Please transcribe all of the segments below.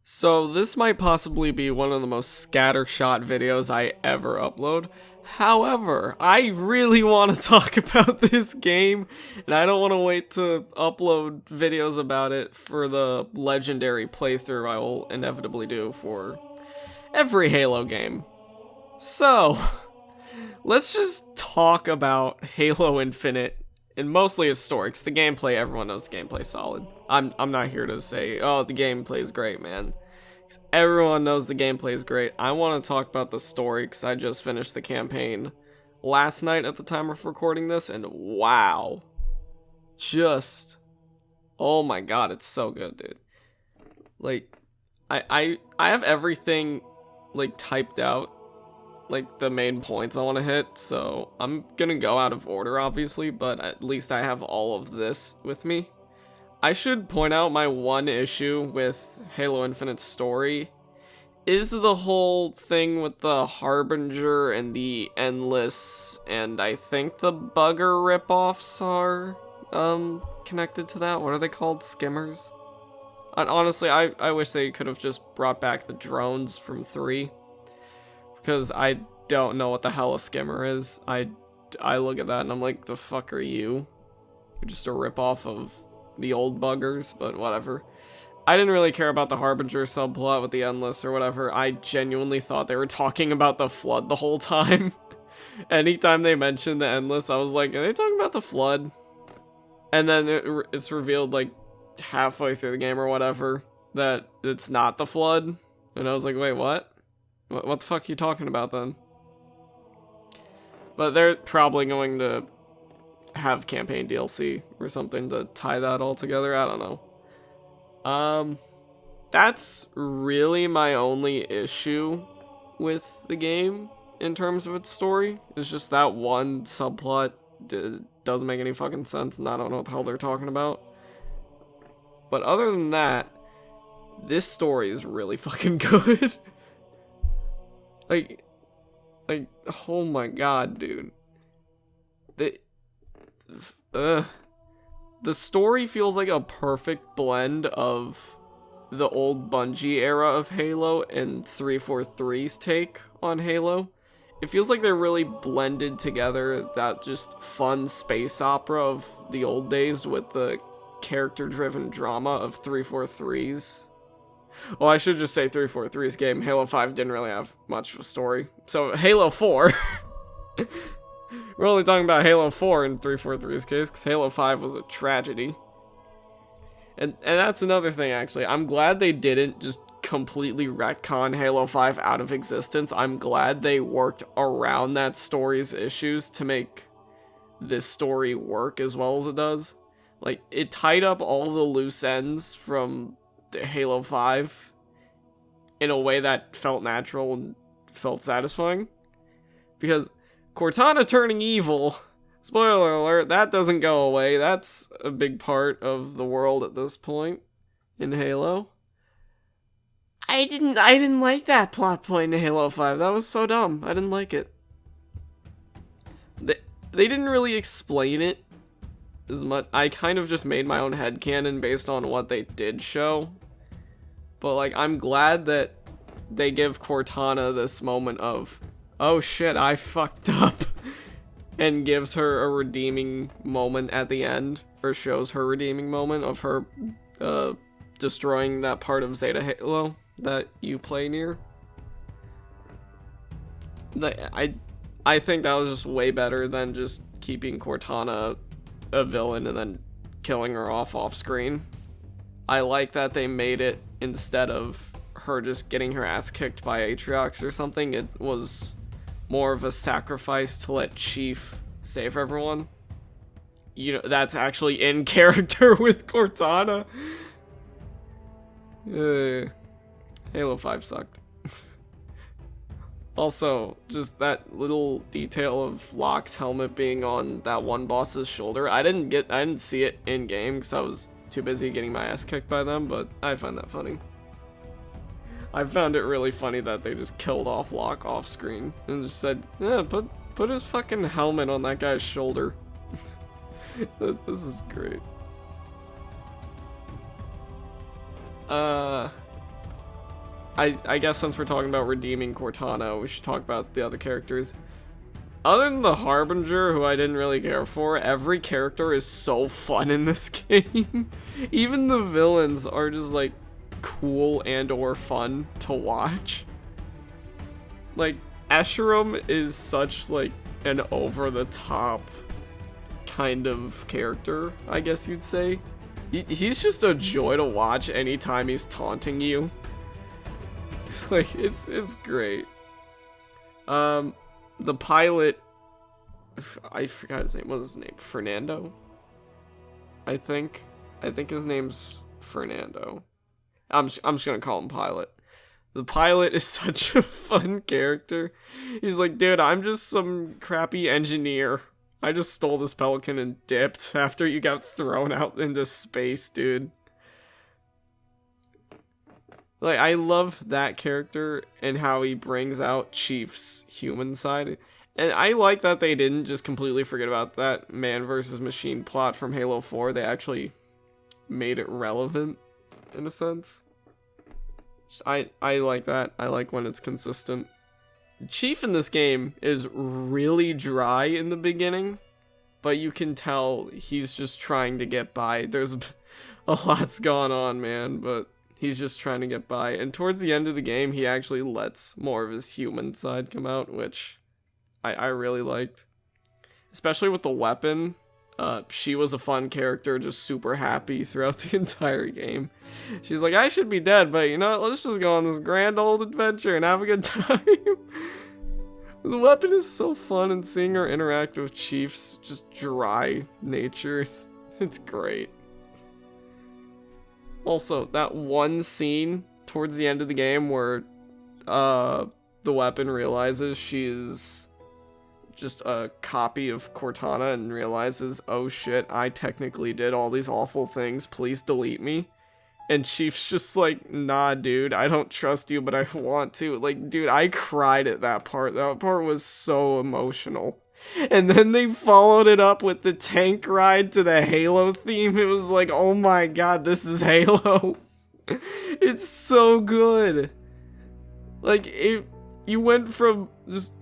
So this might possibly be one of the most scattershot videos I ever upload. However, I really want to talk about this game, and I don't want to wait to upload videos about it for the legendary playthrough I will inevitably do for every Halo game. So, let's just talk about Halo Infinite, and mostly its story, because the gameplay, everyone knows the gameplay's solid. I'm not here to say, oh, the gameplay is great, man. Everyone knows the gameplay is great. I want to talk about the story, because I just finished the campaign last night at the time of recording this, and wow. Just, oh my god, it's so good, dude. Like, I have everything, like, typed out, like, the main points I want to hit, so I'm gonna go out of order, obviously, but at least I have all of this with me. I should point out my one issue with Halo Infinite's story is the whole thing with the Harbinger and the Endless, and I think the Bugger ripoffs are, connected to that. What are they called? Skimmers? And honestly, I wish they could have just brought back the drones from 3. Because I don't know what the hell a skimmer is. I look at that and I'm like, the fuck are you? You're just a ripoff of the old buggers, but whatever. I didn't really care about the Harbinger subplot with the Endless or whatever. I genuinely thought they were talking about the Flood the whole time. Anytime they mentioned the Endless, I was like, are they talking about the Flood? And then it's revealed, like, halfway through the game or whatever, that it's not the Flood. And I was like, wait, what? What the fuck are you talking about then? But they're probably going to have campaign DLC or something to tie that all together. I don't know. That's really my only issue with the game in terms of its story. It's just that one subplot doesn't make any fucking sense, and I don't know what the hell they're talking about. But other than that, this story is really fucking good. Like, oh my god, dude. The story feels like a perfect blend of the old Bungie era of Halo and 343's take on Halo. It feels like they're really blended together, that just fun space opera of the old days with the character-driven drama of 343's. Well, I should just say 343's game. Halo 5 didn't really have much of a story. So, Halo 4. We're only talking about Halo 4 in 343's case, because Halo 5 was a tragedy. And that's another thing, actually. I'm glad they didn't just completely retcon Halo 5 out of existence. I'm glad they worked around that story's issues to make this story work as well as it does. Like, it tied up all the loose ends from Halo 5 in a way that felt natural and felt satisfying. Because Cortana turning evil, spoiler alert, that doesn't go away. That's a big part of the world at this point in Halo. I didn't like that plot point in Halo 5. That was so dumb. I didn't like it. They didn't really explain it as much. I kind of just made my own headcanon based on what they did show. But, like, I'm glad that they give Cortana this moment of, oh shit, I fucked up, and gives her a redeeming moment at the end, or shows her redeeming moment of her destroying that part of Zeta Halo that you play near. I think that was just way better than just keeping Cortana a villain and then killing her off screen. I like that they made it, instead of her just getting her ass kicked by Atriox or something, it was more of a sacrifice to let Chief save everyone. You know, that's actually in character with Cortana. Halo 5 sucked. Also, just that little detail of Locke's helmet being on that one boss's shoulder. I didn't see it in game because I was too busy getting my ass kicked by them, but I find that funny. I found it really funny that they just killed off Locke off screen and just said, yeah, put his fucking helmet on that guy's shoulder. This is great. I guess since we're talking about redeeming Cortana, we should talk about the other characters. Other than the Harbinger, who I didn't really care for, every character is so fun in this game. Even the villains are just, like, cool and or fun to watch. Like, Escharum is such, like, an over-the-top kind of character, I guess you'd say. He's just a joy to watch anytime he's taunting you. It's like, it's great. The pilot, I forgot his name. What was his name? Fernando? I think his name's Fernando. I'm just gonna call him Pilot. The pilot is such a fun character. He's like, dude, I'm just some crappy engineer. I just stole this pelican and dipped after you got thrown out into space, dude. Like, I love that character and how he brings out Chief's human side. And I like that they didn't just completely forget about that man versus machine plot from Halo 4. They actually made it relevant, in a sense. I like that. I like when it's consistent. Chief in this game is really dry in the beginning, but you can tell he's just trying to get by. There's a lot's gone on, man, but he's just trying to get by. And towards the end of the game, he actually lets more of his human side come out, which I really liked. Especially with the weapon. She was a fun character, just super happy throughout the entire game. She's like, I should be dead, but you know what? Let's just go on this grand old adventure and have a good time. The weapon is so fun, and seeing her interact with Chief's just dry nature, it's great. Also, that one scene towards the end of the game where the weapon realizes she's just a copy of Cortana and realizes, oh shit, I technically did all these awful things, please delete me. And Chief's just like, nah dude, I don't trust you, but I want to. Like, dude, I cried at that part. That part was so emotional. And then they followed it up with the tank ride to the Halo theme. It was like, oh my god, this is Halo. It's so good. Like, you went from just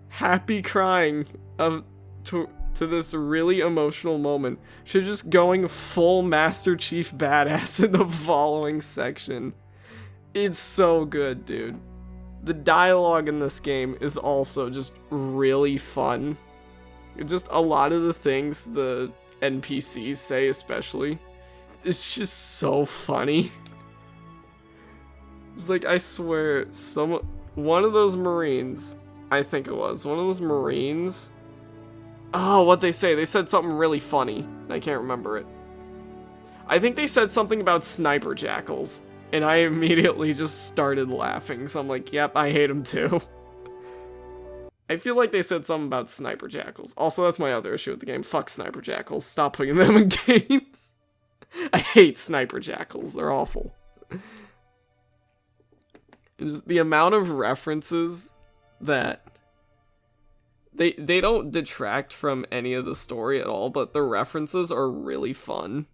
happy crying to this really emotional moment to just going full Master Chief badass in the following section. It's so good, dude. The dialogue in this game is also just really fun. Just a lot of the things the NPCs say, especially, it's just so funny. It's like, I swear, one of those Marines, I think it was, one of those Marines, oh, what'd they say? They said something really funny, I can't remember it. I think they said something about sniper jackals, and I immediately just started laughing, so I'm like, yep, I hate them too. I feel like they said something about sniper jackals. Also, that's my other issue with the game. Fuck sniper jackals. Stop putting them in games. I hate sniper jackals. They're awful. Just the amount of references that they don't detract from any of the story at all, but the references are really fun.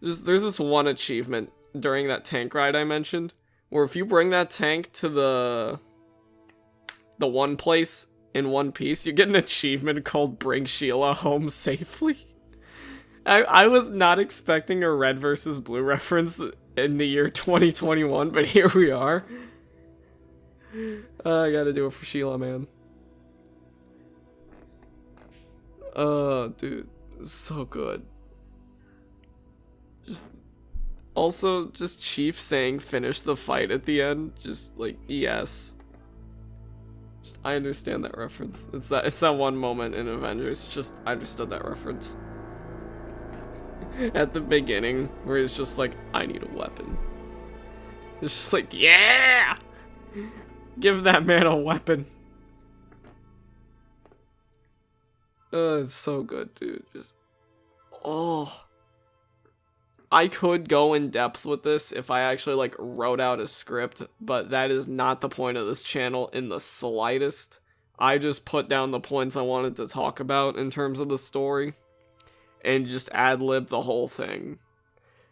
There's this one achievement during that tank ride I mentioned, where if you bring that tank to the one place in One Piece, you get an achievement called Bring Sheila Home Safely. I was not expecting a red versus blue reference in the year 2021, but here we are. I gotta do it for Sheila, man. Oh, dude. So good. Just Chief saying finish the fight at the end. Just like, yes. I understand that reference. It's that one moment in Avengers. Just, I understood that reference. At the beginning, where he's just like, I need a weapon. It's just like, yeah! Give that man a weapon. It's so good, dude. Just, oh. I could go in depth with this if I actually, like, wrote out a script, but that is not the point of this channel in the slightest. I just put down the points I wanted to talk about in terms of the story, and just ad-lib the whole thing.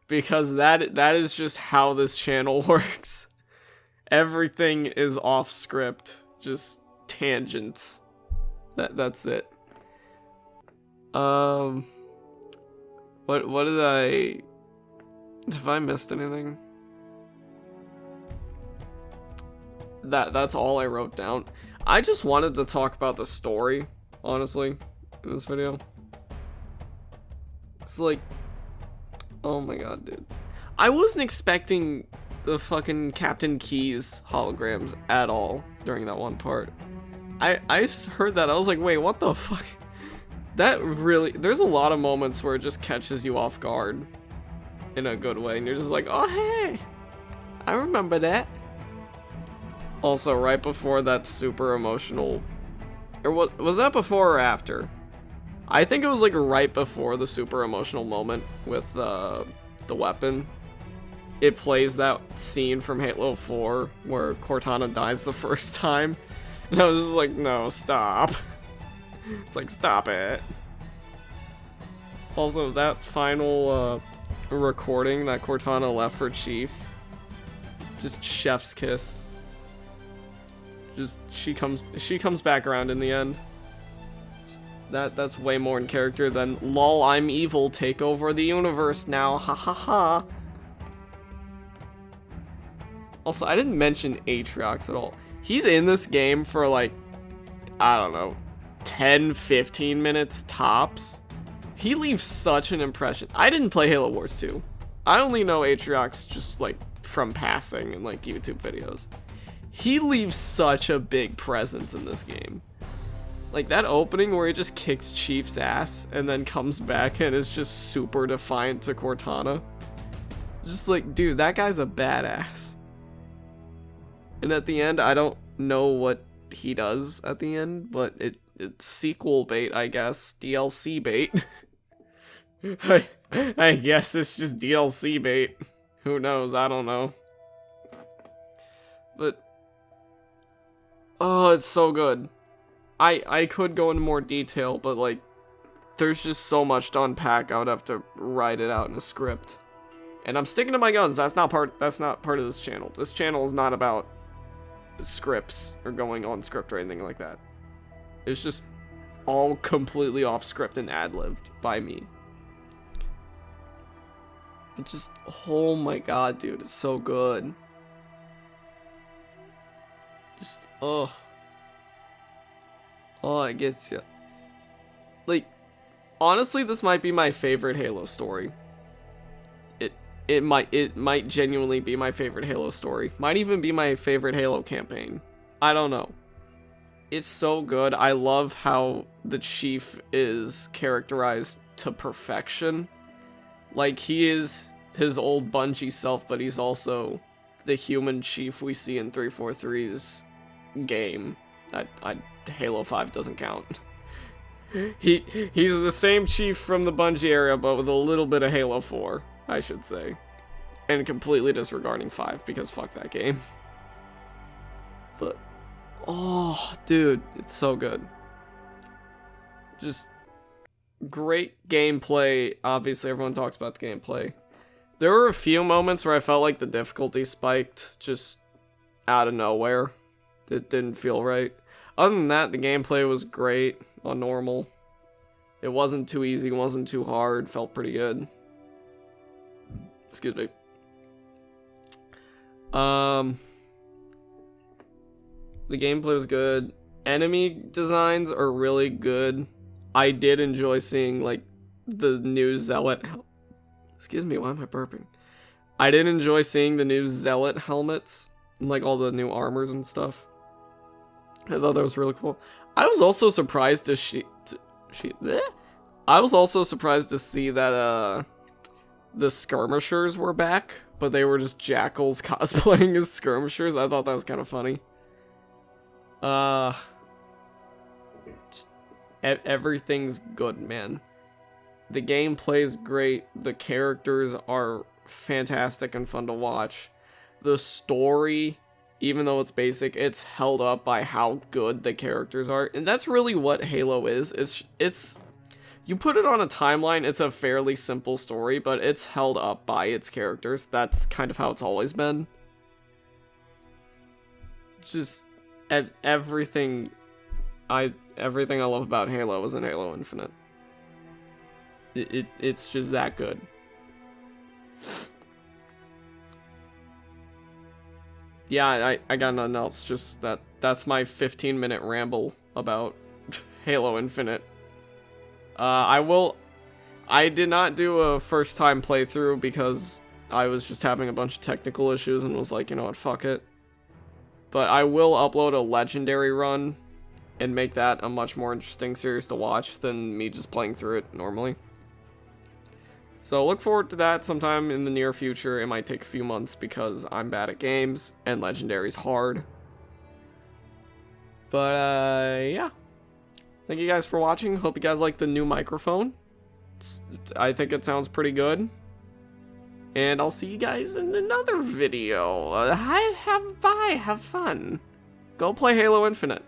Because that is just how this channel works. Everything is off script, just tangents. That's it. What did I... Have I missed anything? That's all I wrote down. I just wanted to talk about the story, honestly, in this video. It's like, oh my god, dude. I wasn't expecting the fucking Captain Keys holograms at all during that one part. I heard that, I was like, wait, what the fuck? That really, there's a lot of moments where it just catches you off guard in a good way, and you're just like, oh hey, I remember that. Also, right before that super emotional, or what was that before or after? I think it was like right before the super emotional moment with the weapon. It plays that scene from Halo 4 where Cortana dies the first time, and I was just like, no, stop. It's like, stop it. Also, that final recording that Cortana left for Chief, just chef's kiss. Just she comes back around in the end. Just, that's way more in character than lol, I'm evil, take over the universe now, ha ha ha. Also, I didn't mention Atriox at all. He's in this game for like, I don't know, 10-15 minutes tops. He leaves such an impression. I didn't play Halo Wars 2. I only know Atriox just like from passing and like YouTube videos. He leaves such a big presence in this game. Like that opening where he just kicks Chief's ass and then comes back and is just super defiant to Cortana. Just like, dude, that guy's a badass. And at the end, I don't know what he does at the end, but it's sequel bait, I guess. DLC bait. I guess it's just DLC bait. Who knows? I don't know. But oh, it's so good. I could go into more detail, but like there's just so much to unpack. I would have to write it out in a script. And I'm sticking to my guns. That's not part of this channel. This channel is not about scripts or going on script or anything like that. It's just all completely off script and ad-libbed by me. It's just, oh my god, dude, it's so good. Just, oh, it gets you. Like, honestly, this might be my favorite Halo story. It might genuinely be my favorite Halo story. Might even be my favorite Halo campaign. I don't know. It's so good. I love how the Chief is characterized to perfection. Like, he is his old Bungie self, but he's also the human Chief we see in 343's game. Halo 5 doesn't count. He's the same Chief from the Bungie era, but with a little bit of Halo 4, I should say. And completely disregarding 5, because fuck that game. But, oh, dude, it's so good. Just great gameplay. Obviously, everyone talks about the gameplay. There were a few moments where I felt like the difficulty spiked just out of nowhere. It didn't feel right. Other than that, the gameplay was great on normal. It wasn't too easy, wasn't too hard, felt pretty good. Excuse me. The gameplay was good. Enemy designs are really good. I did enjoy seeing, like, the new Zealot... Excuse me, why am I burping? I did enjoy seeing the new Zealot helmets, and, like, all the new armors and stuff. I thought that was really cool. I was also surprised I was also surprised to see that, the skirmishers were back, but they were just jackals cosplaying as skirmishers. I thought that was kind of funny. Just everything's good, man. The gameplay is great. The characters are fantastic and fun to watch. The story, even though it's basic, it's held up by how good the characters are. And that's really what Halo is. It's you put it on a timeline, it's a fairly simple story, but it's held up by its characters. That's kind of how it's always been. just everything I love about Halo is in Halo Infinite. It's just that good. Yeah, I got nothing else. Just that's my 15-minute ramble about Halo Infinite. I did not do a first time playthrough because I was just having a bunch of technical issues and was like, you know what, fuck it. But I will upload a legendary run and make that a much more interesting series to watch than me just playing through it normally. So look forward to that sometime in the near future. It might take a few months because I'm bad at games and legendary's hard. But yeah. Thank you guys for watching. Hope you guys like the new microphone. I think it sounds pretty good. And I'll see you guys in another video. Bye, have fun. Go play Halo Infinite.